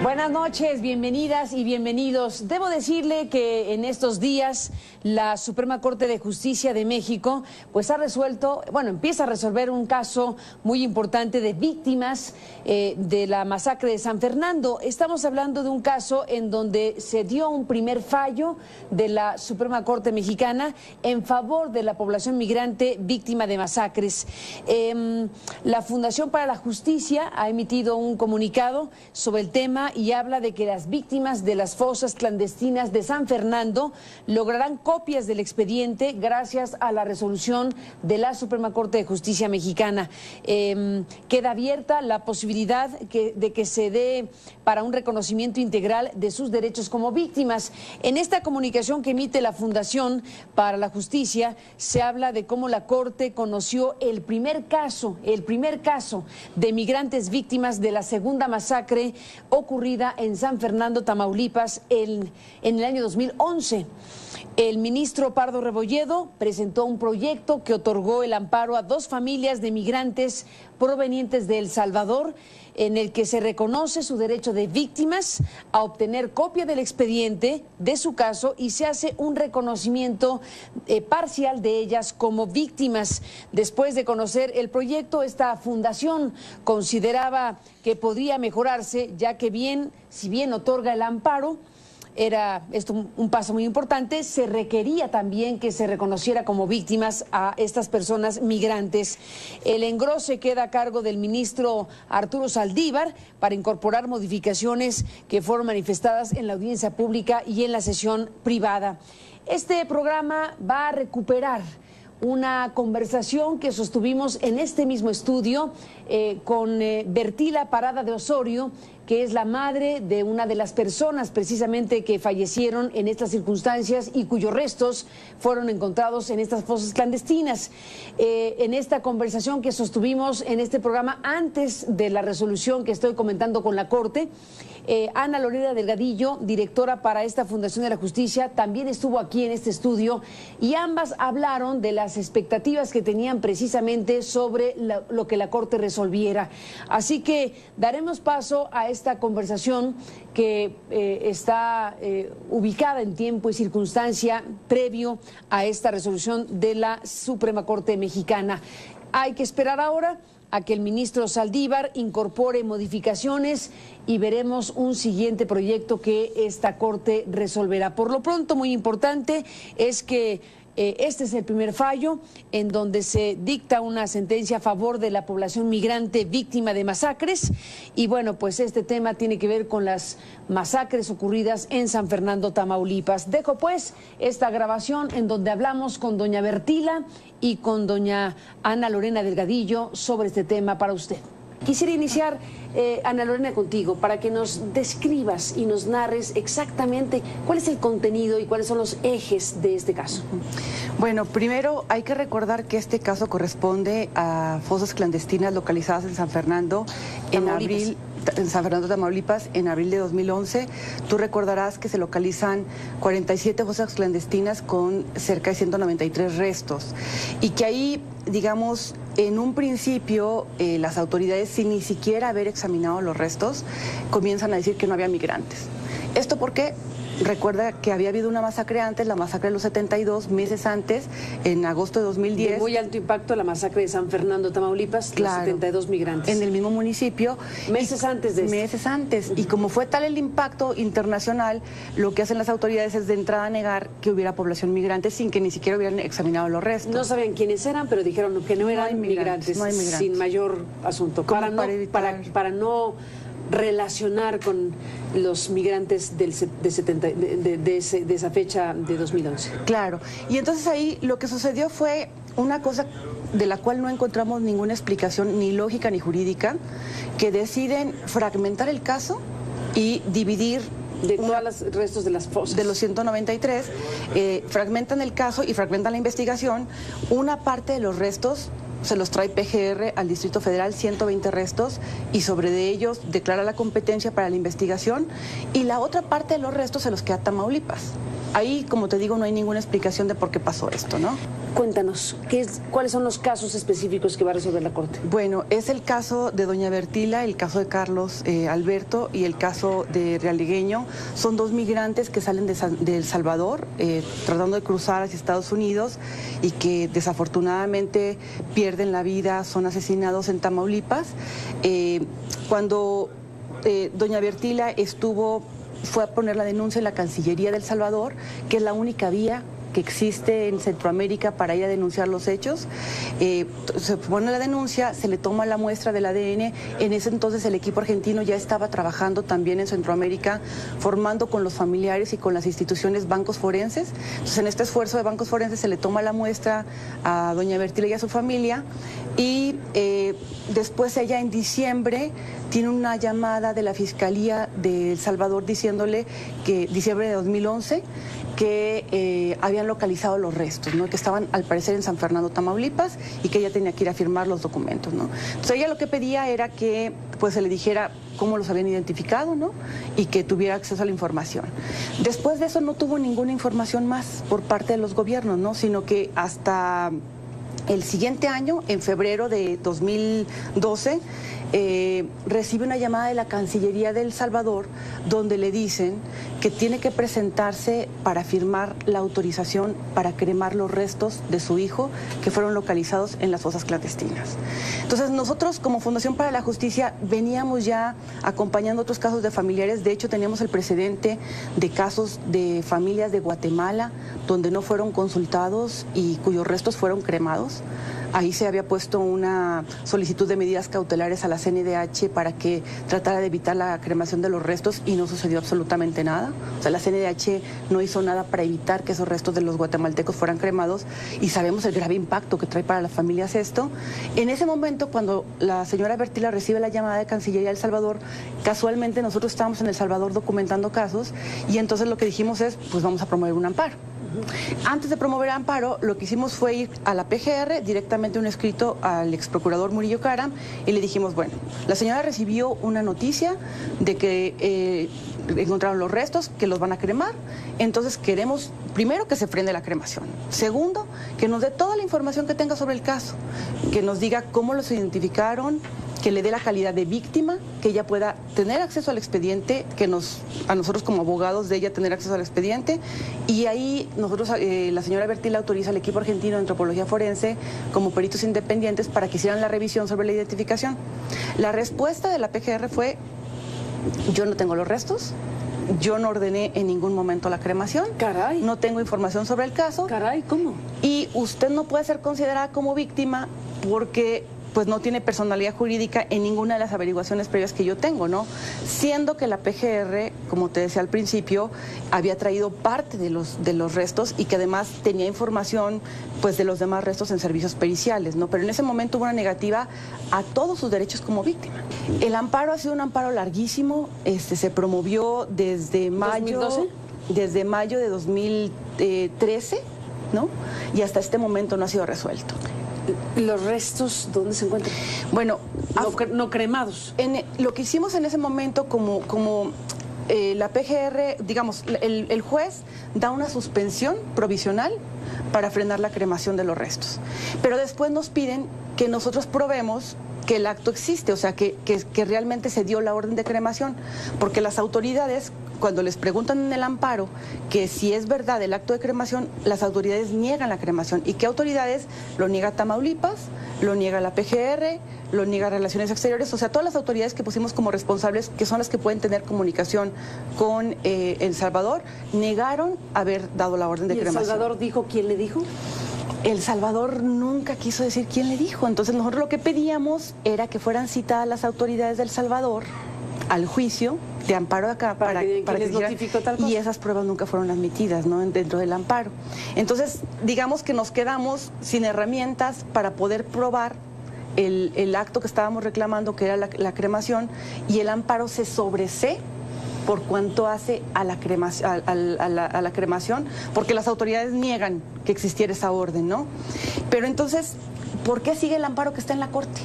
Buenas noches, bienvenidas y bienvenidos. Debo decirle que en estos días la Suprema Corte de Justicia de México pues ha resuelto, empieza a resolver un caso muy importante de víctimas de la masacre de San Fernando. Estamos hablando de un caso en donde se dio un primer fallo de la Suprema Corte Mexicana en favor de la población migrante víctima de masacres. La Fundación para la Justicia ha emitido un comunicado sobre el tema y habla de que las víctimas de las fosas clandestinas de San Fernando lograrán copias del expediente gracias a la resolución de la Suprema Corte de Justicia Mexicana. Queda abierta la posibilidad de que se dé para un reconocimiento integral de sus derechos como víctimas. En esta comunicación que emite la Fundación para la Justicia se habla de cómo la Corte conoció el primer caso de migrantes víctimas de la segunda masacre ocurrida en San Fernando, Tamaulipas, en el año 2011. El ministro Pardo Rebolledo presentó un proyecto que otorgó el amparo a 2 familias de migrantes provenientes de El Salvador, en el que se reconoce su derecho de víctimas a obtener copia del expediente de su caso y se hace un reconocimiento parcial de ellas como víctimas. Después de conocer el proyecto, esta fundación consideraba que podría mejorarse, ya que si bien otorga el amparo, era esto un paso muy importante, se requería también que se reconociera como víctimas a estas personas migrantes. El engrose queda a cargo del ministro Arturo Saldívar para incorporar modificaciones que fueron manifestadas en la audiencia pública y en la sesión privada. Este programa va a recuperar una conversación que sostuvimos en este mismo estudio con Bertila Parada de Osorio, que es la madre de una de las personas precisamente que fallecieron en estas circunstancias y cuyos restos fueron encontrados en estas fosas clandestinas. En esta conversación que sostuvimos en este programa antes de la resolución que estoy comentando con la Corte, Ana Lorena Delgadillo, directora para esta Fundación de la Justicia, también estuvo aquí en este estudio y ambas hablaron de las expectativas que tenían precisamente sobre lo que la Corte resolviera. Así que daremos paso a esta conversación que está ubicada en tiempo y circunstancia previo a esta resolución de la Suprema Corte Mexicana. Hay que esperar ahora a que el ministro Saldívar incorpore modificaciones y veremos un siguiente proyecto que esta Corte resolverá. Por lo pronto, muy importante es que este es el primer fallo en donde se dicta una sentencia a favor de la población migrante víctima de masacres y pues este tema tiene que ver con las masacres ocurridas en San Fernando, Tamaulipas. Dejo pues esta grabación en donde hablamos con doña Bertila y con doña Ana Lorena Delgadillo sobre este tema para usted. Quisiera iniciar, Ana Lorena, contigo, para que nos describas y nos narres exactamente cuál es el contenido y cuáles son los ejes de este caso. Bueno, primero hay que recordar que este caso corresponde a fosas clandestinas localizadas en San Fernando en San Fernando, Tamaulipas, en abril de 2011. Tú recordarás que se localizan 47 fosas clandestinas con cerca de 193 restos y que ahí, digamos, en un principio las autoridades, sin ni siquiera haber examinado los restos, comienzan a decir que no había migrantes. ¿Esto por qué? Recuerda que había habido una masacre antes, la masacre de los 72, meses antes, en agosto de 2010. De muy alto impacto la masacre de San Fernando, Tamaulipas, claro, los 72 migrantes. En el mismo municipio. Meses antes de esto. Meses antes. Y como fue tal el impacto internacional, lo que hacen las autoridades es de entrada negar que hubiera población migrante sin que ni siquiera hubieran examinado los restos. No sabían quiénes eran, pero dijeron que no eran migrantes, no hay migrantes. Sin mayor asunto. Para no relacionar con los migrantes de esa fecha de 2011. Claro, y entonces ahí lo que sucedió fue una cosa de la cual no encontramos ninguna explicación ni lógica ni jurídica, que deciden fragmentar el caso y dividir de todos los restos de las fosas. De los 193, fragmentan el caso y fragmentan la investigación. Una parte de los restos se los trae PGR al Distrito Federal, 120 restos, y sobre de ellos declara la competencia para la investigación, y la otra parte de los restos se los queda Tamaulipas. Ahí, como te digo, no hay ninguna explicación de por qué pasó esto, ¿no? Cuéntanos, ¿cuáles son los casos específicos que va a resolver la Corte? Bueno, es el caso de doña Bertila, el caso de Carlos Alberto y el caso de Realigueño. Son dos migrantes que salen de El Salvador tratando de cruzar hacia Estados Unidos y que desafortunadamente pierden la vida, son asesinados en Tamaulipas. Cuando doña Bertila fue a poner la denuncia en la Cancillería de El Salvador, que es la única vía que existe en Centroamérica para ir a denunciar los hechos. Se pone la denuncia, se le toma la muestra del ADN. En ese entonces el equipo argentino ya estaba trabajando también en Centroamérica, formando con los familiares y con las instituciones bancos forenses. Entonces, en este esfuerzo de bancos forenses se le toma la muestra a doña Bertila y a su familia, y después ella en diciembre tiene una llamada de la Fiscalía de El Salvador diciéndole que, diciembre de 2011, que habían localizado los restos, ¿no? Que estaban al parecer en San Fernando, Tamaulipas, y que ella tenía que ir a firmar los documentos, ¿no? Entonces ella lo que pedía era que pues se le dijera cómo los habían identificado, ¿no? Y que tuviera acceso a la información. Después de eso no tuvo ninguna información más por parte de los gobiernos, ¿no? Sino que hasta el siguiente año, en febrero de 2012, recibe una llamada de la Cancillería de El Salvador donde le dicen que tiene que presentarse para firmar la autorización para cremar los restos de su hijo que fueron localizados en las fosas clandestinas. Entonces nosotros como Fundación para la Justicia veníamos ya acompañando otros casos de familiares. De hecho teníamos el precedente de casos de familias de Guatemala donde no fueron consultados y cuyos restos fueron cremados. Ahí se había puesto una solicitud de medidas cautelares a la CNDH para que tratara de evitar la cremación de los restos y no sucedió absolutamente nada. O sea, la CNDH no hizo nada para evitar que esos restos de los guatemaltecos fueran cremados, y sabemos el grave impacto que trae para las familias esto. En ese momento, cuando la señora Bertila recibe la llamada de Cancillería de El Salvador, casualmente nosotros estábamos en El Salvador documentando casos, y entonces lo que dijimos es, pues vamos a promover un amparo. Antes de promover amparo, lo que hicimos fue ir a la PGR, directamente un escrito al ex procurador Murillo Karam, y le dijimos, bueno, la señora recibió una noticia de que encontraron los restos, que los van a cremar, entonces queremos, primero, que se frene la cremación. Segundo, que nos dé toda la información que tenga sobre el caso, que nos diga cómo los identificaron, que le dé la calidad de víctima, que ella pueda tener acceso al expediente, que a nosotros como abogados de ella tener acceso al expediente, y ahí nosotros, la señora Bertila autoriza al equipo argentino de antropología forense como peritos independientes para que hicieran la revisión sobre la identificación. La respuesta de la PGR fue, yo no tengo los restos, yo no ordené en ningún momento la cremación. Caray. No tengo información sobre el caso. Caray, ¿cómo? Y usted no puede ser considerada como víctima porque pues no tiene personalidad jurídica en ninguna de las averiguaciones previas que yo tengo, ¿no? Siendo que la PGR, como te decía al principio, había traído parte de los restos y que además tenía información pues de los demás restos en servicios periciales, ¿no? Pero en ese momento hubo una negativa a todos sus derechos como víctima. El amparo ha sido un amparo larguísimo, se promovió desde mayo, ¿2012? Desde mayo de 2013, ¿no? Y hasta este momento no ha sido resuelto. ¿Los restos dónde se encuentran? Bueno, no cremados. Lo que hicimos en ese momento como la PGR, digamos, el juez da una suspensión provisional para frenar la cremación de los restos. Pero después nos piden que nosotros probemos que el acto existe, o sea, que realmente se dio la orden de cremación, porque las autoridades, cuando les preguntan en el amparo que si es verdad el acto de cremación, las autoridades niegan la cremación. ¿Y qué autoridades? Lo niega Tamaulipas, lo niega la PGR, lo niega Relaciones Exteriores, o sea, todas las autoridades que pusimos como responsables, que son las que pueden tener comunicación con El Salvador, negaron haber dado la orden de cremación. ¿Y El Salvador dijo quién le dijo? El Salvador nunca quiso decir quién le dijo. Entonces nosotros lo que pedíamos era que fueran citadas las autoridades del Salvador al juicio de amparo de acá para que les notificó tal cosa. Y esas pruebas nunca fueron admitidas, ¿no? Dentro del amparo. Entonces, digamos que nos quedamos sin herramientas para poder probar el acto que estábamos reclamando, que era la cremación, y el amparo se sobresee por cuanto hace a la cremación, porque las autoridades niegan que existiera esa orden, ¿no? Pero entonces, ¿por qué sigue el amparo que está en la Corte?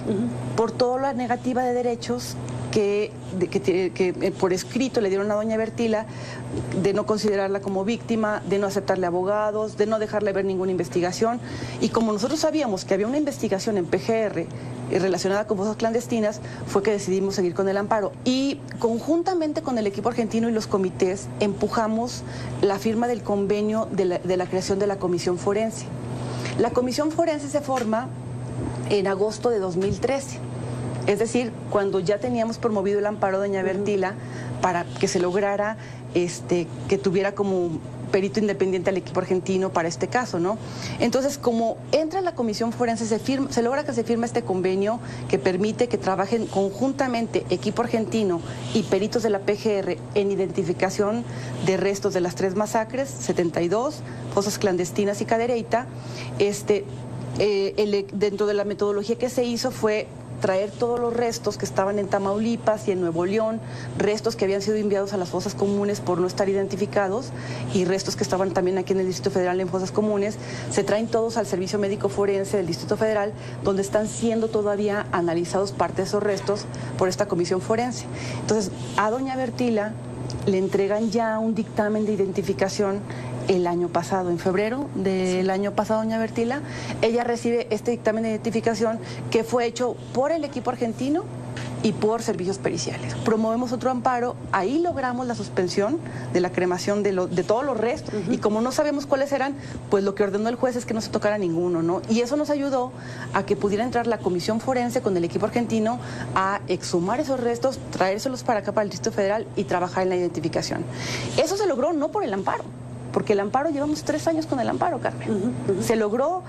Por toda la negativa de derechos que por escrito le dieron a doña Bertila de no considerarla como víctima, de no aceptarle abogados, de no dejarle ver ninguna investigación. Y como nosotros sabíamos que había una investigación en PGR relacionada con fosas clandestinas, fue que decidimos seguir con el amparo. Y conjuntamente con el equipo argentino y los comités empujamos la firma del convenio de la creación de la comisión forense. La comisión forense se forma en agosto de 2013. Es decir, cuando ya teníamos promovido el amparo de doña Bertila para que se lograra que tuviera como perito independiente al equipo argentino para este caso, ¿no? Entonces, como entra la comisión forense, se logra que se firme este convenio que permite que trabajen conjuntamente equipo argentino y peritos de la PGR en identificación de restos de las 3 masacres, 72, fosas clandestinas y Cadereyta. Dentro de la metodología que se hizo fue traer todos los restos que estaban en Tamaulipas y en Nuevo León, restos que habían sido enviados a las fosas comunes por no estar identificados y restos que estaban también aquí en el Distrito Federal en fosas comunes, se traen todos al Servicio Médico Forense del Distrito Federal, donde están siendo todavía analizados parte de esos restos por esta comisión forense. Entonces, a doña Bertila le entregan ya un dictamen de identificación el año pasado, en febrero del año pasado, doña Bertila, ella recibe este dictamen de identificación que fue hecho por el equipo argentino y por servicios periciales. Promovemos otro amparo, ahí logramos la suspensión de la cremación de todos los restos, y como no sabemos cuáles eran, pues lo que ordenó el juez es que no se tocara ninguno, ¿no? Y eso nos ayudó a que pudiera entrar la comisión forense con el equipo argentino a exhumar esos restos, traérselos para acá, para el Distrito Federal, y trabajar en la identificación. Eso se logró no por el amparo, porque el amparo, llevamos 3 años con el amparo, Carmen. Se logró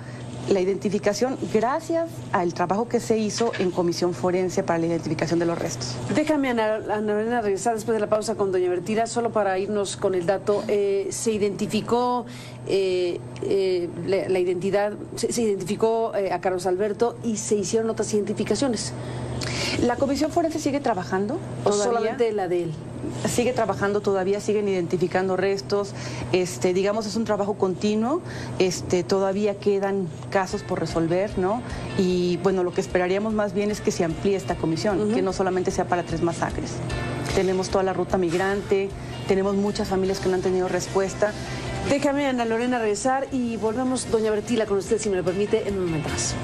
la identificación gracias al trabajo que se hizo en comisión forense para la identificación de los restos. Déjame, Ana Lorena, regresar después de la pausa con doña Bertila, solo para irnos con el dato. Se identificó la identidad, se identificó a Carlos Alberto y se hicieron otras identificaciones. La comisión forense sigue trabajando ¿O todavía? solamente la de él? Sigue trabajando todavía, siguen identificando restos, digamos, es un trabajo continuo, todavía quedan casos por resolver, ¿no? Y bueno, lo que esperaríamos más bien es que se amplíe esta comisión, que no solamente sea para 3 masacres. Tenemos toda la ruta migrante, tenemos muchas familias que no han tenido respuesta. Déjame, Ana Lorena, regresar y volvemos, doña Bertila, con usted, si me lo permite, en un momento más.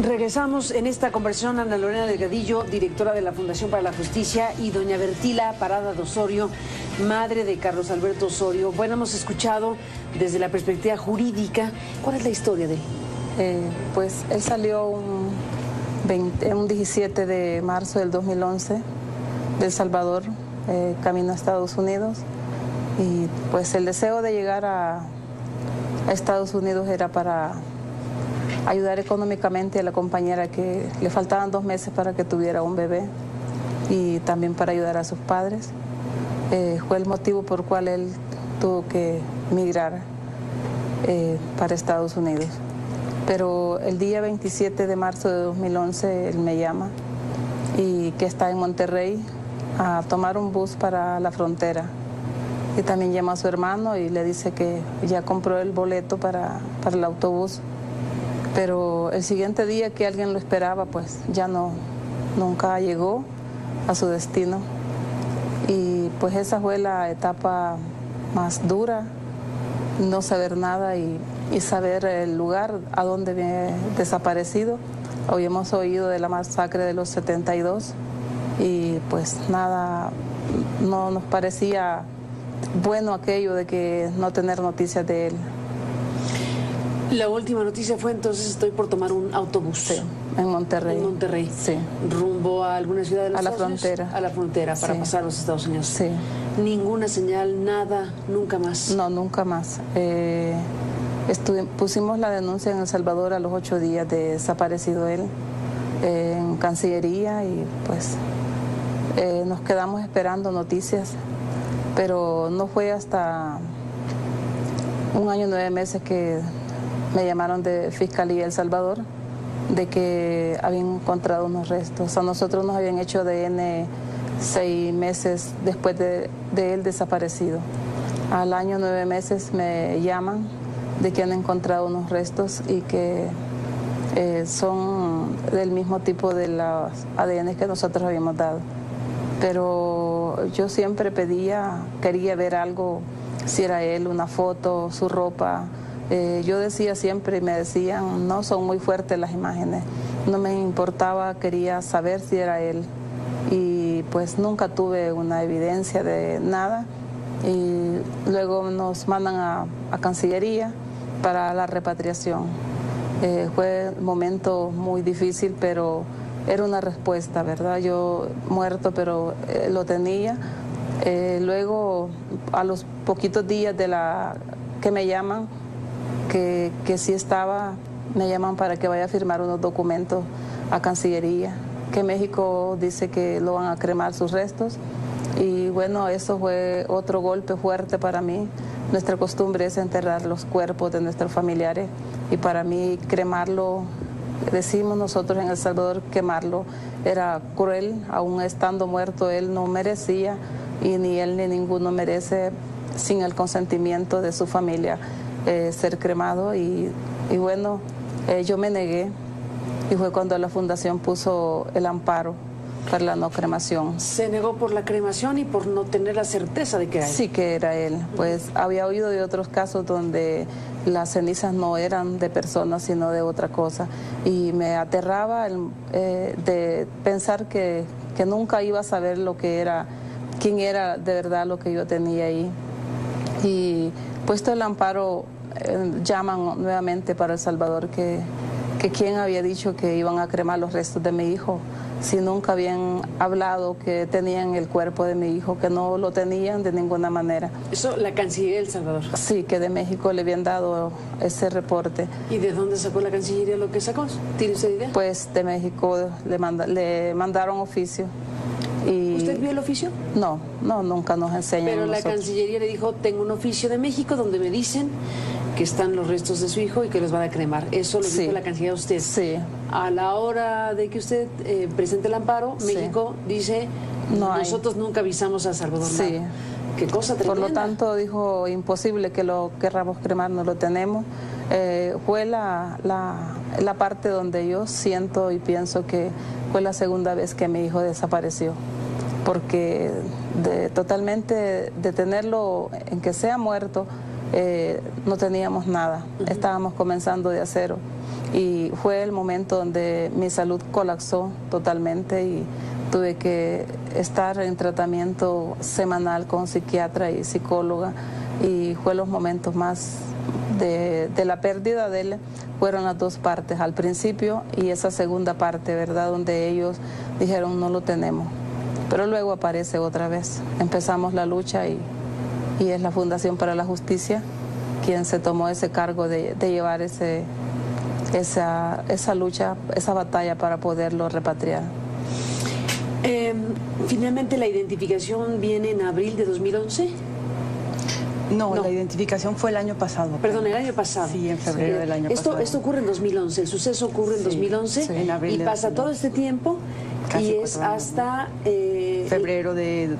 Regresamos en esta conversación. Ana Lorena Delgadillo, directora de la Fundación para la Justicia, y doña Bertila Parada de Osorio, madre de Carlos Alberto Osorio. Bueno, hemos escuchado desde la perspectiva jurídica. ¿Cuál es la historia de él? Pues él salió un 17 de marzo del 2011 de El Salvador, camino a Estados Unidos, y pues el deseo de llegar a Estados Unidos era para ayudar económicamente a la compañera, que le faltaban 2 meses para que tuviera un bebé, y también para ayudar a sus padres. Fue el motivo por el cual él tuvo que migrar para Estados Unidos. Pero el día 27 de marzo de 2011 él me llama, y que está en Monterrey, a tomar un bus para la frontera. Y también llama a su hermano y le dice que ya compró el boleto para el autobús. Pero el siguiente día que alguien lo esperaba, pues ya nunca llegó a su destino. Y pues esa fue la etapa más dura, no saber nada y saber el lugar a donde había desaparecido. Habíamos oído de la masacre de los 72 y pues nada, no nos parecía bueno aquello de que no tener noticias de él. La última noticia fue entonces: estoy por tomar un autobús. Sí, en Monterrey. En Monterrey. Sí. ¿Rumbo a alguna ciudad de los Estados Unidos? Frontera. A la frontera, para Sí. pasar a los Estados Unidos. Sí. Ninguna señal, nada, nunca más. No, nunca más. Pusimos la denuncia en El Salvador a los 8 días de desaparecido él, en Cancillería, y pues nos quedamos esperando noticias, pero no fue hasta 1 año y 9 meses que me llamaron de Fiscalía El Salvador de que habían encontrado unos restos. A nosotros nos habían hecho ADN 6 meses después de él desaparecido. Al año 9 meses me llaman de que han encontrado unos restos y que son del mismo tipo de los ADN que nosotros habíamos dado. Pero yo siempre quería ver algo, si era él, una foto, su ropa. Yo decía siempre y me decían, no, son muy fuertes las imágenes. No me importaba, quería saber si era él. Y pues nunca tuve una evidencia de nada. Y luego nos mandan a Cancillería para la repatriación. Fue un momento muy difícil, pero era una respuesta, ¿verdad? Yo muerto, pero lo tenía. Luego, a los poquitos días que me llaman, que sí estaba, me llaman para que vaya a firmar unos documentos a Cancillería, que México dice que lo van a cremar sus restos. Y bueno, eso fue otro golpe fuerte para mí. Nuestra costumbre es enterrar los cuerpos de nuestros familiares y para mí cremarlo, decimos nosotros en El Salvador, quemarlo era cruel, aún estando muerto él no merecía y ni él ni ninguno merece sin el consentimiento de su familia ser cremado y bueno, yo me negué y fue cuando la fundación puso el amparo para la no cremación. ¿Se negó por la cremación y por no tener la certeza de que era él? Sí, que era él. Pues había oído de otros casos donde las cenizas no eran de personas, sino de otra cosa. Y me aterraba de pensar que nunca iba a saber lo que era, quién era de verdad lo que yo tenía ahí. Y puesto el amparo, llaman nuevamente para El Salvador que quién había dicho que iban a cremar los restos de mi hijo, si nunca habían hablado que tenían el cuerpo de mi hijo, que no lo tenían de ninguna manera. Eso, la Cancillería de El Salvador. Sí, que de México le habían dado ese reporte. ¿Y de dónde sacó la Cancillería lo que sacó? ¿Tiene usted idea? Pues de México le mandaron oficio. Y ¿Usted vio el oficio? No, nunca nos enseñan. Pero la nosotros. Cancillería le dijo, tengo un oficio de México donde me dicen que están los restos de su hijo y que los van a cremar. Eso lo dijo la Cancillería a usted. Sí. A la hora de que usted presente el amparo, México dice, nosotros nunca avisamos a Salvador Narro. Sí. Qué cosa tremenda. Por lo tanto, dijo, imposible que lo querramos cremar, no lo tenemos. Fue la parte donde yo siento y pienso que fue la segunda vez que mi hijo desapareció. Porque totalmente de tenerlo en que sea muerto, no teníamos nada. Estábamos comenzando de a cero. Y fue el momento donde mi salud colapsó totalmente y tuve que estar en tratamiento semanal con psiquiatra y psicóloga y fue los momentos más de la pérdida de él, fueron las dos partes, al principio y esa segunda parte, ¿verdad? Donde ellos dijeron no lo tenemos, pero luego aparece otra vez. Empezamos la lucha y es la Fundación para la Justicia quien se tomó ese cargo de llevar esa lucha, esa batalla para poderlo repatriar. Finalmente, ¿la identificación viene en abril de 2011? No, la identificación fue el año pasado. Perdón, el año pasado. Sí, en febrero del año pasado. Esto ocurre en 2011, el suceso ocurre en 2011 en abril y pasa todo este tiempo y es hasta febrero de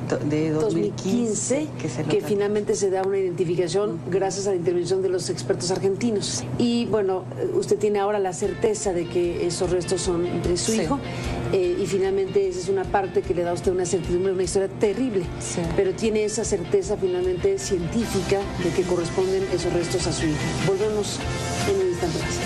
2015 que finalmente se da una identificación gracias a la intervención de los expertos argentinos. Y bueno, usted tiene ahora la certeza de que esos restos son de su hijo y finalmente esa es una parte que le da a usted una certidumbre, una historia terrible, pero tiene esa certeza finalmente científica de que corresponden esos restos a su hijo. Volvemos en un instante más.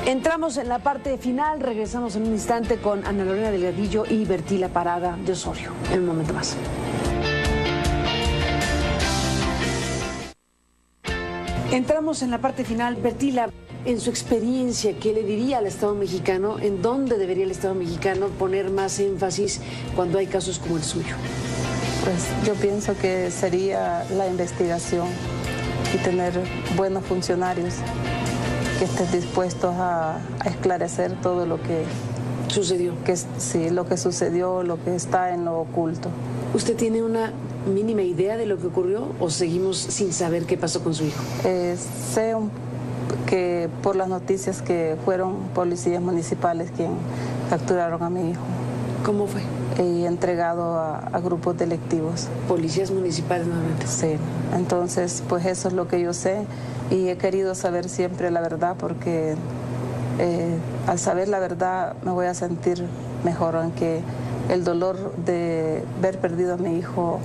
Entramos en la parte final, regresamos en un instante con Ana Lorena Delgadillo y Bertila Parada de Osorio. En un momento más. Entramos en la parte final. Bertila, en su experiencia, ¿qué le diría al Estado mexicano? ¿En dónde debería el Estado mexicano poner más énfasis cuando hay casos como el suyo? Pues yo pienso que sería la investigación y tener buenos funcionarios que estén dispuestos a esclarecer todo lo que sucedió. Lo que sucedió, lo que está en lo oculto. ¿Usted tiene una mínima idea de lo que ocurrió o seguimos sin saber qué pasó con su hijo? Sé que por las noticias que fueron policías municipales quien capturaron a mi hijo. ¿Cómo fue? Y entregado a grupos delictivos. Policías municipales nuevamente. Sí, entonces pues eso es lo que yo sé y he querido saber siempre la verdad porque al saber la verdad me voy a sentir mejor, aunque el dolor de ver perdido a mi hijo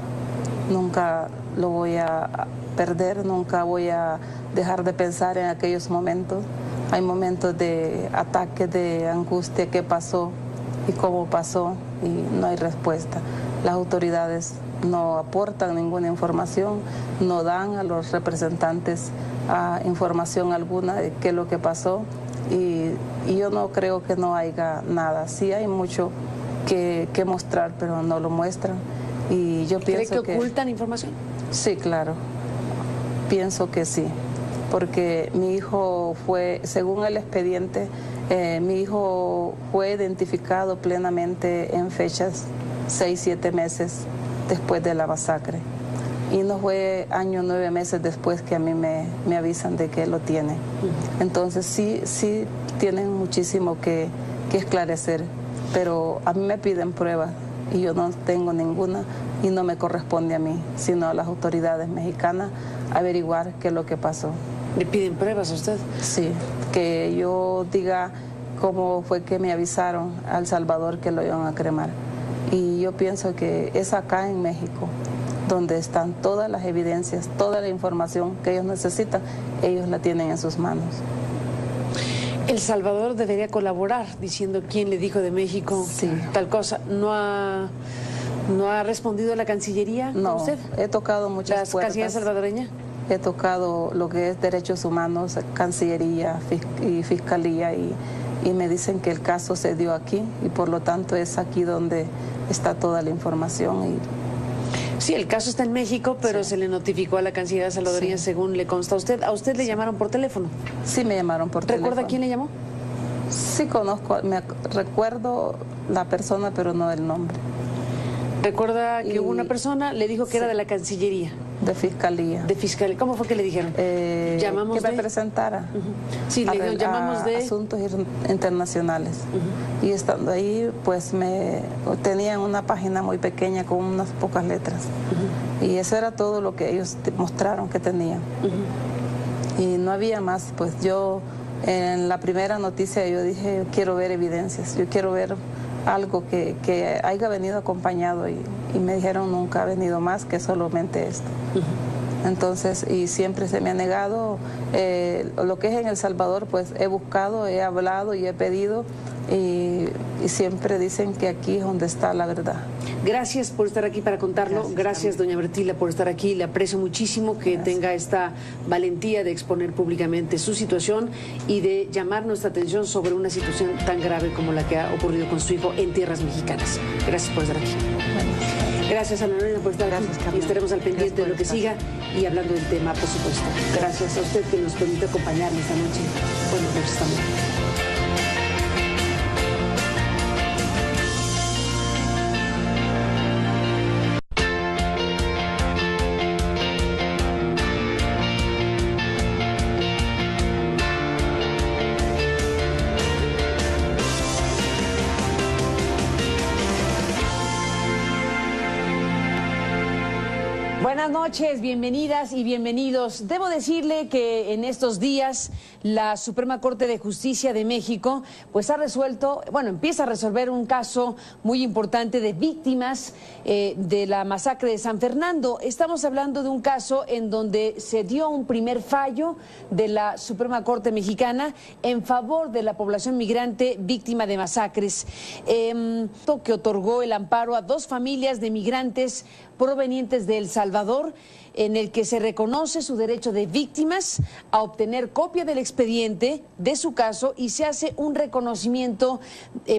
nunca lo voy a perder, nunca voy a dejar de pensar en aquellos momentos. Hay momentos de ataque, de angustia, qué pasó y cómo pasó y no hay respuesta. Las autoridades no aportan ninguna información, no dan a los representantes información alguna de qué es lo que pasó y yo no creo que no haya nada. Sí hay mucho que mostrar, pero no lo muestran. Y yo pienso ¿Cree que ocultan información? Sí, claro. Pienso que sí, porque mi hijo fue, según el expediente, mi hijo fue identificado plenamente en fechas 6-7 meses después de la masacre. Y no fue año 9 meses después que a mí me avisan de que él lo tiene. Entonces sí tienen muchísimo que esclarecer, pero a mí me piden pruebas y yo no tengo ninguna y no me corresponde a mí, sino a las autoridades mexicanas averiguar qué es lo que pasó. ¿Le piden pruebas a usted? Sí, que yo diga cómo fue que me avisaron a El Salvador que lo iban a cremar. Y yo pienso que es acá en México donde están todas las evidencias, toda la información que ellos necesitan, ellos la tienen en sus manos. El Salvador debería colaborar diciendo quién le dijo de México tal cosa. ¿No ha respondido a la Cancillería? No, usted? He tocado muchas puertas. ¿Cancillería salvadoreña? He tocado lo que es derechos humanos, Cancillería y Fiscalía y me dicen que el caso se dio aquí y por lo tanto es aquí donde está toda la información. Sí, el caso está en México, pero se le notificó a la Cancillería salvadoreña según le consta a usted. ¿A usted le llamaron por teléfono? Sí, me llamaron por teléfono. ¿Recuerda quién le llamó? Sí, conozco, recuerdo la persona, pero no el nombre. ¿Recuerda que hubo una persona, le dijo que era de la Cancillería? De Fiscalía. De Fiscalía. ¿Cómo fue que le dijeron? Llamamos que me presentara. Sí, le dijeron, llamamos de Asuntos Internacionales. Y estando ahí, pues tenían una página muy pequeña con unas pocas letras. Y eso era todo lo que ellos mostraron que tenían. Y no había más, pues yo en la primera noticia yo dije, quiero ver evidencias, yo quiero ver algo que haya venido acompañado y me dijeron nunca ha venido más que solamente esto. Entonces, y siempre se me ha negado, lo que es en El Salvador, pues he buscado, he hablado y he pedido y siempre dicen que aquí es donde está la verdad. Gracias por estar aquí para contarlo. Gracias doña Bertila, por estar aquí. Le aprecio muchísimo que tenga esta valentía de exponer públicamente su situación y de llamar nuestra atención sobre una situación tan grave como la que ha ocurrido con su hijo en tierras mexicanas. Gracias por estar aquí. Gracias a Lorena por estar aquí y estaremos al pendiente de lo que siga y hablando del tema, por supuesto. Gracias a usted que nos permite acompañarnos esta noche. Buenas noches también. Buenas noches, bienvenidas y bienvenidos. Debo decirle que en estos días la Suprema Corte de Justicia de México pues ha resuelto, empieza a resolver un caso muy importante de víctimas de la masacre de San Fernando. Estamos hablando de un caso en donde se dio un primer fallo de la Suprema Corte mexicana en favor de la población migrante víctima de masacres, que otorgó el amparo a 2 familias de migrantes provenientes de El Salvador, en el que se reconoce su derecho de víctimas a obtener copia del expediente de su caso y se hace un reconocimiento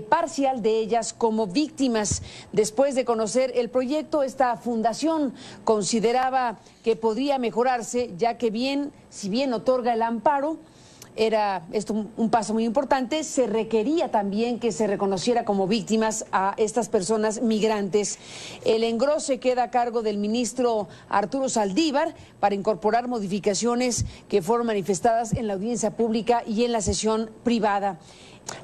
parcial de ellas como víctimas. Después de conocer el proyecto, esta fundación consideraba que podría mejorarse, ya que si bien otorga el amparo, era esto un paso muy importante, se requería también que se reconociera como víctimas a estas personas migrantes. El engrose queda a cargo del ministro Arturo Saldívar para incorporar modificaciones que fueron manifestadas en la audiencia pública y en la sesión privada.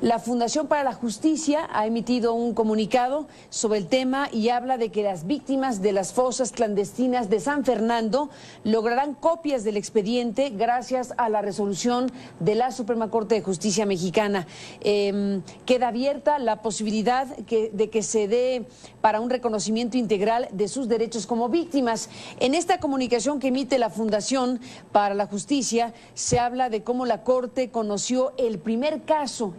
La Fundación para la Justicia ha emitido un comunicado sobre el tema y habla de que las víctimas de las fosas clandestinas de San Fernando lograrán copias del expediente gracias a la resolución de la Suprema Corte de Justicia mexicana. Queda abierta la posibilidad de que se dé para un reconocimiento integral de sus derechos como víctimas. En esta comunicación que emite la Fundación para la Justicia se habla de cómo la Corte conoció el primer caso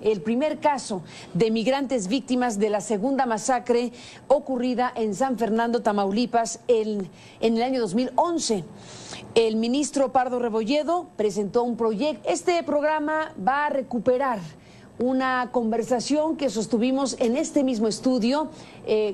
de migrantes víctimas de la segunda masacre ocurrida en San Fernando, Tamaulipas, en el año 2011. El ministro Pardo Rebolledo presentó un proyecto. Este programa va a recuperar una conversación que sostuvimos en este mismo estudio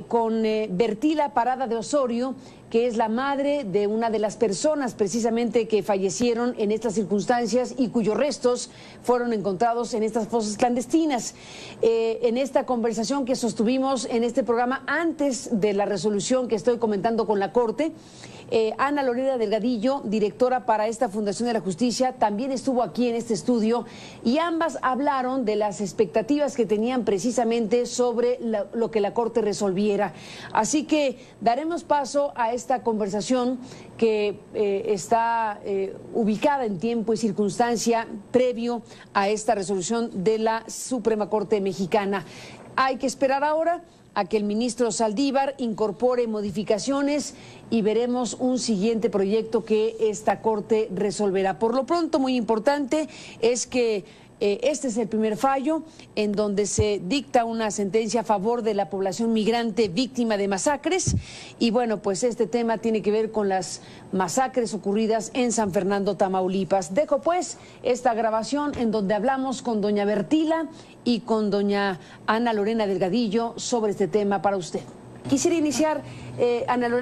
con Bertila Parada de Osorio, que es la madre de una de las personas precisamente que fallecieron en estas circunstancias y cuyos restos fueron encontrados en estas fosas clandestinas. En esta conversación que sostuvimos en este programa antes de la resolución que estoy comentando con la Corte, Ana Lorena Delgadillo, directora para esta Fundación de la Justicia, también estuvo aquí en este estudio y ambas hablaron de las expectativas que tenían precisamente sobre lo que la Corte resolviera. Así que daremos paso a esta conversación que está ubicada en tiempo y circunstancia previo a esta resolución de la Suprema Corte Mexicana. Hay que esperar ahora a que el ministro Saldívar incorpore modificaciones y veremos un siguiente proyecto que esta Corte resolverá. Por lo pronto, muy importante es que este es el primer fallo en donde se dicta una sentencia a favor de la población migrante víctima de masacres y bueno, pues este tema tiene que ver con las masacres ocurridas en San Fernando, Tamaulipas. Dejo pues esta grabación en donde hablamos con doña Bertila y con doña Ana Lorena Delgadillo sobre este tema para usted. Quisiera iniciar, Ana Lorena.